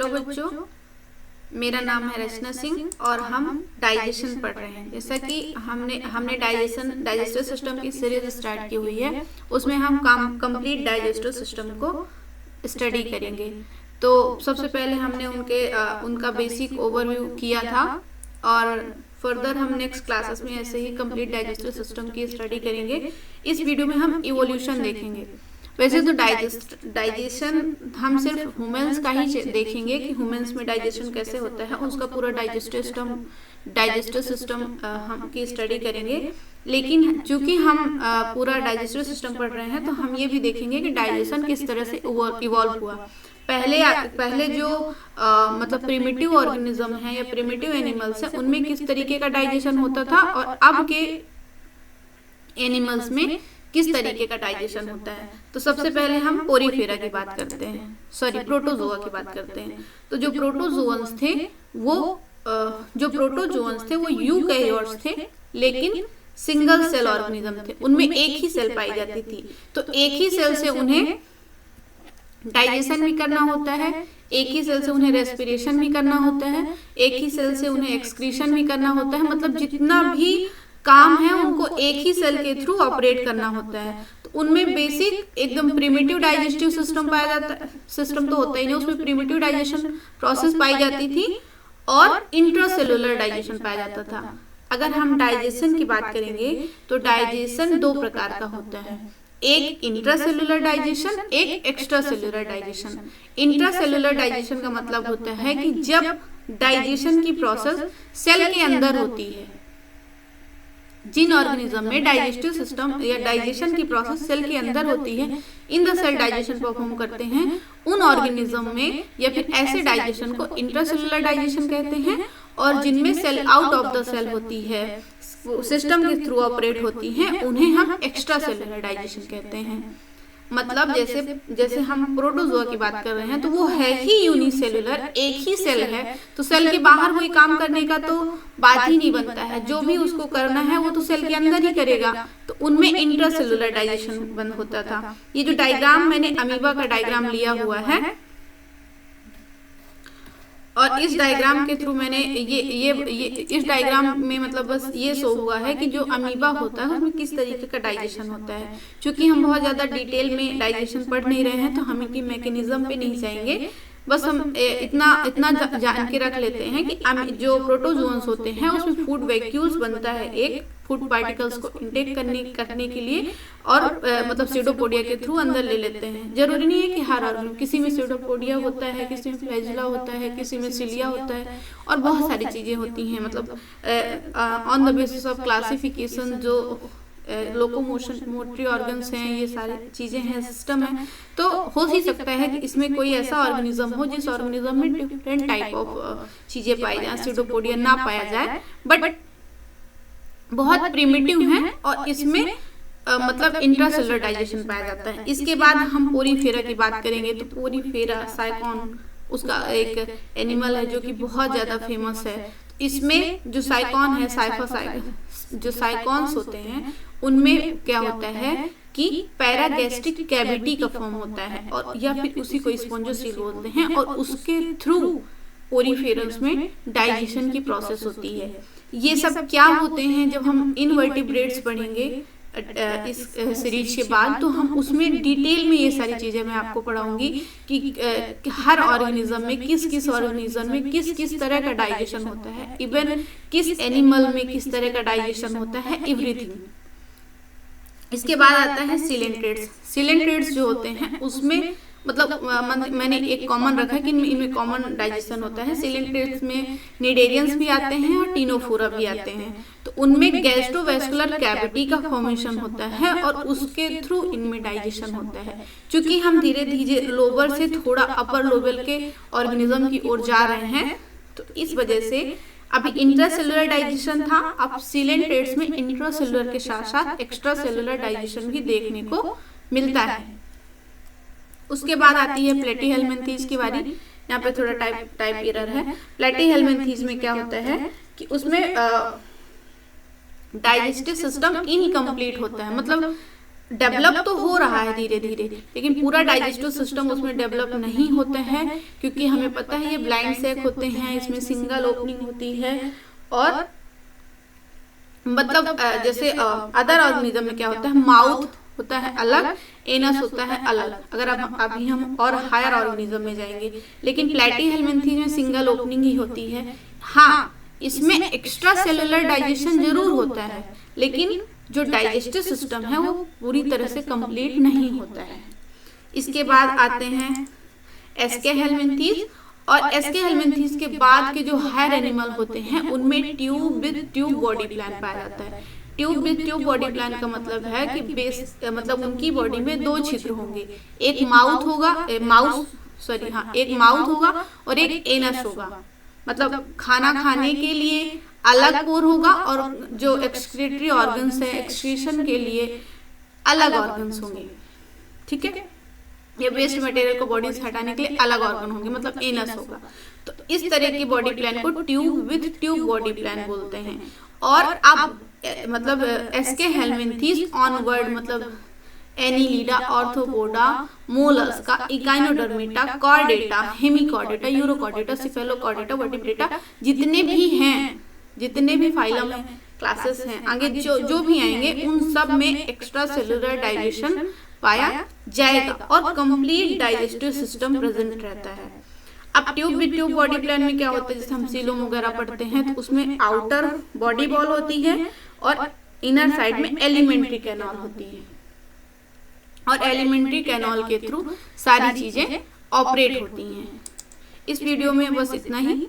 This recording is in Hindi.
हेलो बच्चों, मेरा नाम है रचना सिंह और हम डाइजेशन पढ़ रहे हैं। जैसा कि हमने डाइजेस्टिव सिस्टम की सीरीज स्टार्ट की हुई है, उसमें हम कंप्लीट डाइजेस्टिव सिस्टम को स्टडी करेंगे। तो सबसे पहले हमने उनका बेसिक ओवरव्यू किया था और फर्दर हम नेक्स्ट क्लासेस में ऐसे ही कंप्लीट डाइजेस्टिव सिस्टम की स्टडी करेंगे। इस वीडियो में हम इवोल्यूशन देखेंगे। वैसे तो डाइजेशन हम सिर्फ ह्यूमंस का ही देखेंगे कि ह्यूमंस में डाइजेशन कैसे होता है, उसका पूरा डाइजेस्टिव सिस्टम हम की स्टडी करेंगे। लेकिन चूंकि हम पूरा डाइजेस्टिव सिस्टम पढ़ रहे हैं तो हम ये भी देखेंगे कि डाइजेशन किस तरह से इवॉल्व हुआ। पहले जो मतलब प्रिमिटिव ऑर्गेनिज्म है या प्रिमिटिव एनिमल्स है, उनमें किस तरीके का डाइजेशन होता था और अब के एनिमल्स में किस तरीके का डाइजेशन होता है। तो सबसे पहले हम पोरीफेरा की बात करते हैं, प्रोटोजोआ की बात करते हैं। तो जो प्रोटोजोअन्स थे वो यूकैरियोट्स थे, लेकिन सिंगल सेल ऑर्गेनिज्म थे। उनमें एक ही सेल पाई जाती थी। तो एक ही सेल से उन्हें डाइजेशन भी करना होता है, एक ही सेल से उन्हें रेस्पिरेशन भी करना होता है, एक ही सेल से उन्हें एक्सक्रीशन भी करना होता है। मतलब जितना भी काम है उनको एक ही सेल के थ्रू ऑपरेट करना होता है। तो उनमें बेसिक एकदम प्रिमिटिव डाइजेस्टिव सिस्टम पाया जाता है। सिस्टम तो होता ही नहीं, उसमें प्रिमिटिव डाइजेशन प्रोसेस पाई जाती थी और इंट्रासेलुलर डाइजेशन पाया जाता था। अगर हम डाइजेशन की बात करेंगे तो डाइजेशन दो प्रकार का होता है, एक इंट्रासेलुलर डाइजेशन, एक एक्स्ट्रासेलुलर डाइजेशन। इंट्रासेलुलर डाइजेशन का मतलब होता है कि जब डाइजेशन की प्रोसेस सेल के अंदर होती है। जिन ऑर्गेनिज्म में डाइजेस्टिव सिस्टम या डाइजेशन की प्रोसेस सेल के अंदर होती है, in the cell digestion perform करते हैं, उन ऑर्गेनिज्म में या फिर ऐसे डाइजेशन को इंट्रासेलुलर डाइजेशन कहते हैं। और जिनमें cell out of the cell होती है, सिस्टम के थ्रू ऑपरेट होती हैं, उन्हें हम एक्स्ट्रासेलुलर डाइजेशन कहते हैं। मतलब जैसे हम प्रोटोजोआ की बात कर रहे हैं तो वो है ही यूनिसेलुलर, एक ही सेल है। तो सेल के बाहर कोई काम करने का तो बात ही नहीं बनता है, जो भी उसको करना है वो तो सेल के अंदर ही करेगा। तो उनमें इंट्रासेलुलर डाइजेशन बंद होता था। ये जो डायग्राम मैंने अमीबा का डायग्राम लिया हुआ है और इस डायग्राम के थ्रू मैंने ये इस डायग्राम में मतलब बस ये शो हुआ है कि जो अमीबा होता है उसमें किस तरीके का डाइजेशन होता है। क्योंकि हम बहुत ज्यादा डिटेल में डाइजेशन पढ़ नहीं रहे हैं तो हम इनकी मैकेनिज्म पे नहीं जाएंगे। बस हम इतना जान के रख लेते हैं कि जो प्रोटोजोअन्स होते हैं उसमें फूड वैक्यूल्स बनता है, एक फूड पार्टिकल्स को इंटेक करने के लिए और मतलब स्यूडोपोडिया के थ्रू अंदर ले लेते हैं। जरूरी नहीं है कि हर ऑर्गन, किसी में स्यूडोपोडिया होता है, किसी में फ्लैजुला होता है, किसी में सिलिया होता है और बहुत सारी चीजें होती हैं। मतलब on the basis of classification जो लोकोमोशन मोटरी ऑर्गन्स हैं, ये सारी चीजें हैं, सिस्टम है। तो हो ही सकता है कि इसमें कोई ऐसा ऑर्गेनिज्म हो जिस ऑर्गेनिज्म में डिफरेंट टाइप ऑफ चीजें पाई जाए, स्यूडोपोडिया ना पाया जाए, बट बहुत प्रिमिटिव है और इसमें मतलब इंट्रासेलुलर डाइजेशन पाया जाता है। इसके बाद हम पोरीफेरा की बात करेंगे। तो पोरीफेरा साइकॉन उसका एक एनिमल है जो कि बहुत ज्यादा फेमस है। इसमें जो साइकॉन है, जो साइकॉन्स होते हैं उनमें क्या होता है कि पैरागैस्ट्रिक कैविटी का फॉर्म होता है और या फिर उसी को स्पॉन्जोसील बोलते हैं और उसके थ्रू पोरीफेरस में डाइजेशन की प्रोसेस होती है। ये सब क्या होते हैं जब हम इनवर्टिब्रेट्स पढ़ेंगे इस सीरीज के बाद, तो हम उसमें डिटेल में ये सारी चीजें मैं आपको पढ़ाऊंगी कि हर ऑर्गेनिज्म में किस ऑर्गेनिज्म में किस तरह का डाइजेशन होता है, इवन किस एनिमल में किस तरह का डाइजेशन होता है, एवरीथिंग। इसके बाद आता है सिलेंट्रेट्स। सिलेंट्रेट्स जो होते हैं उसमें मतलब मैंने एक कॉमन रखा है कि इनमें कॉमन डाइजेशन होता है। सिलेंट्रेट्स में निडेरियंस भी आते हैं और टीनोफोरा भी आते हैं। तो उनमें गैस्ट्रोवेस्कुलर कैविटी का फॉर्मेशन होता है और उसके थ्रू इनमें डाइजेशन होता है। क्योंकि हम धीरे धीरे लोअर से थोड़ा अपर लेवल के ऑर्गेनिज्म की ओर जा रहे हैं, तो इस वजह से अभी इंट्रासेलुलर डाइजेशन था, अब सिलेंट्रेट्स में इंट्रासेलुलर के साथ साथ एक्स्ट्रासेलुलर डाइजेशन भी देखने को मिलता है। उसके बाद आती है प्लेटीहेल्मिन्थेस की बारी। यहाँ पे थोड़ा टाइप एरर है। प्लेटीहेल्मिन्थेस में क्या होता है कि उसमें डाइजेस्टिव सिस्टम इनकम्प्लीट होता है। मतलब डेवलप तो हो रहा है धीरे धीरे, लेकिन पूरा डाइजेस्टिव सिस्टम उसमें डेवलप नहीं होता है, क्योंकि हमें पता है ये ब्लाइंड सैक होते हैं, इसमें सिंगल ओपनिंग होती है। और मतलब जैसे अदर ऑर्गेनिज्म में क्या होता है, माउथ होता है अलग, एनस होता है अलग, अगर अब अभी हम और हायर ऑर्गेनिज्म में जाएंगे, लेकिन प्लैटीहेलमिन्थीज में सिंगल ओपनिंग ही होती है। हाँ, इसमें एक्स्ट्रा सेलुलर डाइजेशन जरूर होता है, लेकिन जो डाइजेस्टिव सिस्टम है वो पूरी तरह से कंप्लीट नहीं होता है। इसके बाद आते हैं एस्के हेलमिन्थीज, और एस्के हेलमिन्थीज के बाद के जो हायर एनिमल होते हैं उनमें tube with tube body plan पाया जाता है। Tube with tube body plan का मतलब है कि बेस मतलब उनकी बॉडी में दो छिद्र होंगे, एक माउथ होगा, एक माउथ होगा और एक एनस होगा। मतलब खाना खाने के लिए अलग पोर होगा और जो एक्सक्रीटरी ऑर्गन्स है एक्सक्रीशन के लिए अलग ऑर्गन्स होंगे। ठीक है, ये वेस्ट मटेरियल को बॉडी से हटाने के लिए अलग ऑर्गन होंगे, मतलब एनस होगा। तो इस तरह की बॉडी प्लान को tube with tube body plan बोलते हैं। और अब मतलब एस्के हेलमिन्थीज ऑनवर्ड मतलब Annelida, arthropoda, Mollusca, Echinodermata, Chordata, Hemichordata, urochordata, cephalochordata, vertebrata, जितने भी फाइलम क्लासेस हैं आगे जो भी आएंगे उन सब में एक्स्ट्रा सेलुलर डाइजेशन पाया जाएगा और कंप्लीट डाइजेस्टिव सिस्टम प्रेजेंट रहता है। अब tube with tube body plan में क्या होता है, जैसे हम सीलोम वगैरह पढ़ते हैं तो उसमें आउटर बॉडी वॉल होती है और इनर साइड में एलिमेंट्री कैनाल होती है, और एलिमेंट्री कैनाल के थ्रू सारी चीजें ऑपरेट होती हैं। इस वीडियो में बस इतना ही।